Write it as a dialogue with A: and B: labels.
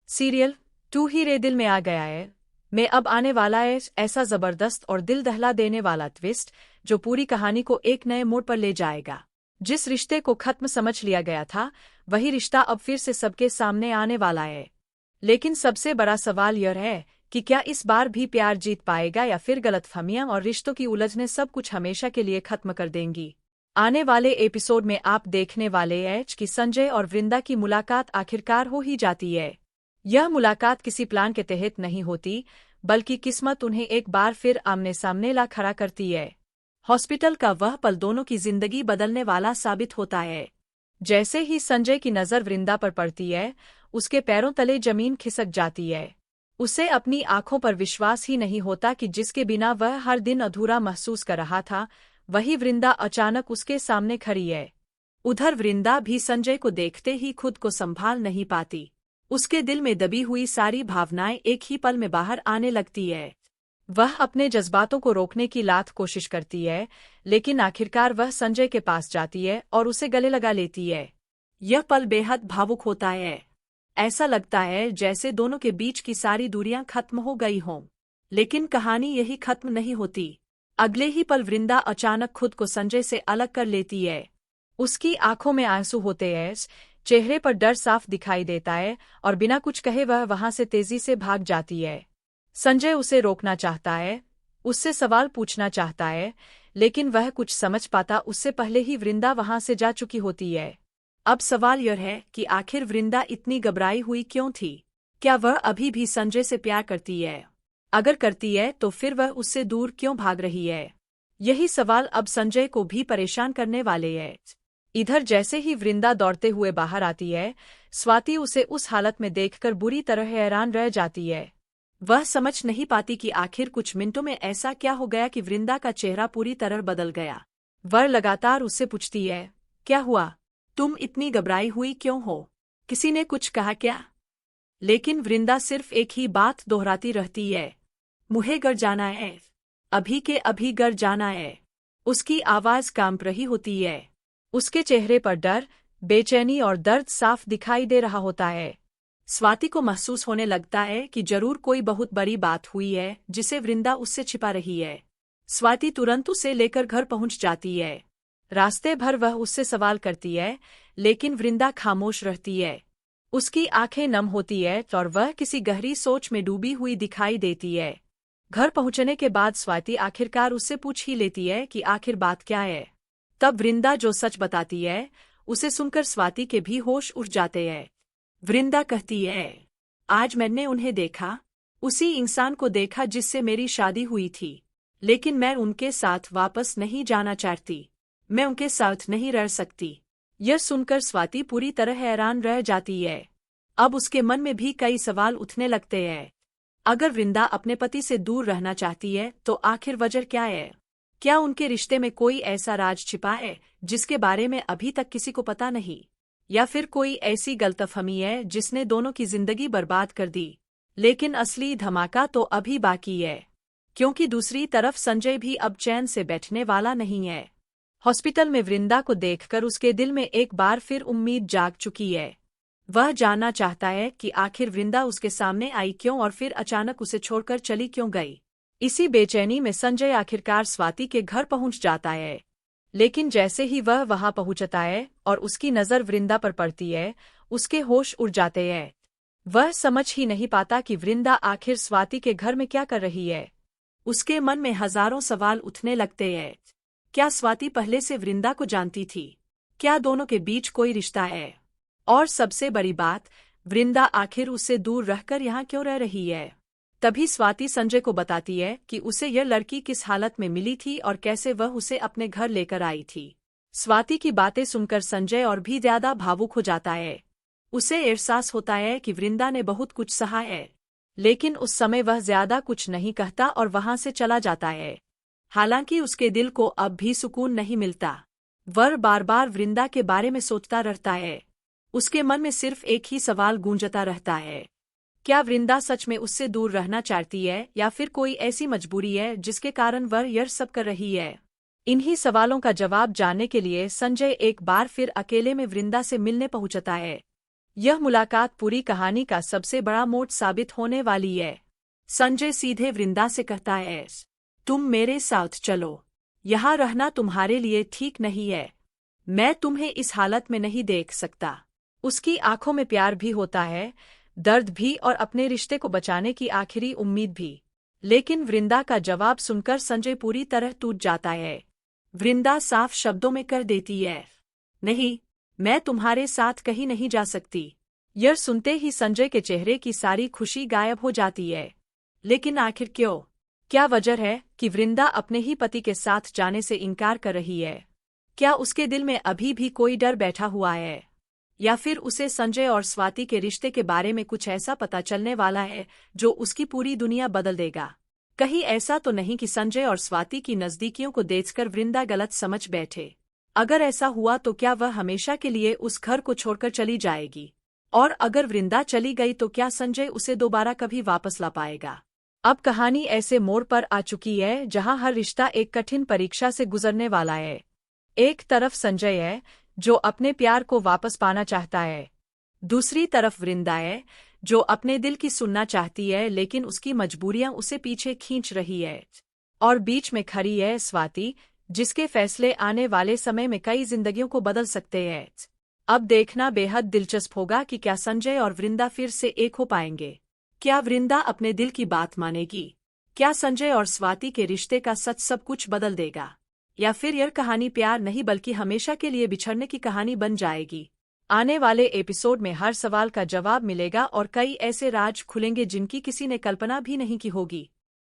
A: Serial 2 ही रे दिल में आ गया है में अब आने वाला है ऐसा जबरदस्त और दिल दहला देने वाला ट्विस्ट जो पूरी कहानी को एक नए मोड़ पर ले जाएगा। जिस रिश्ते को खत्म समझ लिया गया था वही रिश्ता अब फिर से सबके सामने आने वाला है। लेकिन सबसे बड़ा सवाल यह है कि क्या इस बार भी प्यार जीत पाएगा या फिर गलतफहमियां और रिश्तों की उलझनें सब कुछ हमेशा के लिए खत्म कर देंगी। आने वाले एपिसोड में आप देखने वाले हैं कि संजय और वृंदा की मुलाकात आखिरकार हो ही जाती है। यह मुलाकात किसी प्लान के तहत नहीं होती बल्कि किस्मत उन्हें एक बार फिर आमने सामने ला खड़ा करती है। हॉस्पिटल का वह पल दोनों की जिंदगी बदलने वाला साबित होता है। जैसे ही संजय की नज़र वृंदा पर पड़ती है उसके पैरों तले जमीन खिसक जाती है। उसे अपनी आंखों पर विश्वास ही नहीं होता कि जिसके बिना वह हर दिन अधूरा महसूस कर रहा था वही वृंदा अचानक उसके सामने खड़ी है। उधर वृंदा भी संजय को देखते ही खुद को संभाल नहीं पाती। उसके दिल में दबी हुई सारी भावनाएं एक ही पल में बाहर आने लगती है। वह अपने जज्बातों को रोकने की लाख कोशिश करती है लेकिन आखिरकार वह संजय के पास जाती है और उसे गले लगा लेती है। यह पल बेहद भावुक होता है। ऐसा लगता है जैसे दोनों के बीच की सारी दूरियां खत्म हो गई हों। लेकिन कहानी यही खत्म नहीं होती। अगले ही पल वृंदा अचानक खुद को संजय से अलग कर लेती है। उसकी आंखों में आंसू होते हैं, चेहरे पर डर साफ दिखाई देता है और बिना कुछ कहे वह वहां से तेजी से भाग जाती है। संजय उसे रोकना चाहता है, उससे सवाल पूछना चाहता है, लेकिन वह कुछ समझ पाता उससे पहले ही वृंदा वहां से जा चुकी होती है। अब सवाल यह है कि आखिर वृंदा इतनी घबराई हुई क्यों थी? क्या वह अभी भी संजय से प्यार करती है? अगर करती है तो फिर वह उससे दूर क्यों भाग रही है? यही सवाल अब संजय को भी परेशान करने वाले हैं। इधर जैसे ही वृंदा दौड़ते हुए बाहर आती है स्वाति उसे उस हालत में देखकर बुरी तरह हैरान रह जाती है। वह समझ नहीं पाती कि आखिर कुछ मिनटों में ऐसा क्या हो गया कि वृंदा का चेहरा पूरी तरह बदल गया। वह लगातार उससे पूछती है, क्या हुआ? तुम इतनी घबराई हुई क्यों हो? किसी ने कुछ कहा क्या? लेकिन वृंदा सिर्फ एक ही बात दोहराती रहती है, मुझे घर जाना है, अभी के अभी घर जाना है। उसकी आवाज कांप रही होती है। उसके चेहरे पर डर, बेचैनी और दर्द साफ दिखाई दे रहा होता है। स्वाति को महसूस होने लगता है कि जरूर कोई बहुत बड़ी बात हुई है जिसे वृंदा उससे छिपा रही है। स्वाति तुरंत उसे लेकर घर पहुंच जाती है। रास्ते भर वह उससे सवाल करती है लेकिन वृंदा खामोश रहती है। उसकी आंखें नम होती है और वह किसी गहरी सोच में डूबी हुई दिखाई देती है। घर पहुंचने के बाद स्वाति आखिरकार उससे पूछ ही लेती है कि आखिर बात क्या है। तब वृंदा जो सच बताती है उसे सुनकर स्वाति के भी होश उड़ जाते हैं। वृंदा कहती है, आज मैंने उन्हें देखा, उसी इंसान को देखा जिससे मेरी शादी हुई थी, लेकिन मैं उनके साथ वापस नहीं जाना चाहती, मैं उनके साथ नहीं रह सकती। यह सुनकर स्वाति पूरी तरह हैरान रह जाती है। अब उसके मन में भी कई सवाल उठने लगते हैं। अगर वृंदा अपने पति से दूर रहना चाहती है तो आखिर वजह क्या है? क्या उनके रिश्ते में कोई ऐसा राज छिपा है जिसके बारे में अभी तक किसी को पता नहीं? या फिर कोई ऐसी गलतफहमी है जिसने दोनों की जिंदगी बर्बाद कर दी? लेकिन असली धमाका तो अभी बाकी है, क्योंकि दूसरी तरफ संजय भी अब चैन से बैठने वाला नहीं है। हॉस्पिटल में वृंदा को देखकर उसके दिल में एक बार फिर उम्मीद जाग चुकी है। वह जानना चाहता है कि आखिर वृंदा उसके सामने आई क्यों और फिर अचानक उसे छोड़कर चली क्यों गई। इसी बेचैनी में संजय आखिरकार स्वाति के घर पहुंच जाता है। लेकिन जैसे ही वह वहां पहुंचता है और उसकी नज़र वृंदा पर पड़ती है उसके होश उड़ जाते हैं। वह समझ ही नहीं पाता कि वृंदा आखिर स्वाति के घर में क्या कर रही है। उसके मन में हजारों सवाल उठने लगते हैं। क्या स्वाति पहले से वृंदा को जानती थी? क्या दोनों के बीच कोई रिश्ता है? और सबसे बड़ी बात, वृंदा आखिर उससे दूर रहकर यहाँ क्यों रह रही है? तभी स्वाति संजय को बताती है कि उसे यह लड़की किस हालत में मिली थी और कैसे वह उसे अपने घर लेकर आई थी। स्वाति की बातें सुनकर संजय और भी ज्यादा भावुक हो जाता है। उसे एहसास होता है कि वृंदा ने बहुत कुछ सहा है, लेकिन उस समय वह ज्यादा कुछ नहीं कहता और वहां से चला जाता है। हालांकि उसके दिल को अब भी सुकून नहीं मिलता। वह बार बार वृंदा के बारे में सोचता रहता है। उसके मन में सिर्फ एक ही सवाल गूंजता रहता है, क्या वृंदा सच में उससे दूर रहना चाहती है या फिर कोई ऐसी मजबूरी है जिसके कारण वह यह सब कर रही है? इन्हीं सवालों का जवाब जानने के लिए संजय एक बार फिर अकेले में वृंदा से मिलने पहुंचता है। यह मुलाकात पूरी कहानी का सबसे बड़ा मोड़ साबित होने वाली है। संजय सीधे वृंदा से कहता है, तुम मेरे साथ चलो, यहाँ रहना तुम्हारे लिए ठीक नहीं है, मैं तुम्हें इस हालत में नहीं देख सकता। उसकी आंखों में प्यार भी होता है, दर्द भी और अपने रिश्ते को बचाने की आखिरी उम्मीद भी। लेकिन वृंदा का जवाब सुनकर संजय पूरी तरह टूट जाता है। वृंदा साफ शब्दों में कर देती है, नहीं, मैं तुम्हारे साथ कहीं नहीं जा सकती। यह सुनते ही संजय के चेहरे की सारी खुशी गायब हो जाती है। लेकिन आखिर क्यों? क्या वजह है कि वृंदा अपने ही पति के साथ जाने से इनकार कर रही है? क्या उसके दिल में अभी भी कोई डर बैठा हुआ है, या फिर उसे संजय और स्वाति के रिश्ते के बारे में कुछ ऐसा पता चलने वाला है जो उसकी पूरी दुनिया बदल देगा? कहीं ऐसा तो नहीं कि संजय और स्वाति की नज़दीकियों को देखकर वृंदा गलत समझ बैठे? अगर ऐसा हुआ तो क्या वह हमेशा के लिए उस घर को छोड़कर चली जाएगी? और अगर वृंदा चली गई तो क्या संजय उसे दोबारा कभी वापस ला पाएगा? अब कहानी ऐसे मोड़ पर आ चुकी है जहां हर रिश्ता एक कठिन परीक्षा से गुजरने वाला है। एक तरफ संजय है जो अपने प्यार को वापस पाना चाहता है, दूसरी तरफ वृंदा है जो अपने दिल की सुनना चाहती है लेकिन उसकी मजबूरियां उसे पीछे खींच रही है। और बीच में खड़ी है स्वाति, जिसके फैसले आने वाले समय में कई जिंदगियों को बदल सकते हैं। अब देखना बेहद दिलचस्प होगा कि क्या संजय और वृंदा फिर से एक हो पाएंगे। क्या वृंदा अपने दिल की बात मानेगी? क्या संजय और स्वाति के रिश्ते का सच सब कुछ बदल देगा? या फिर यह कहानी प्यार नहीं बल्कि हमेशा के लिए बिछड़ने की कहानी बन जाएगी? आने वाले एपिसोड में हर सवाल का जवाब मिलेगा और कई ऐसे राज खुलेंगे जिनकी किसी ने कल्पना भी नहीं की होगी।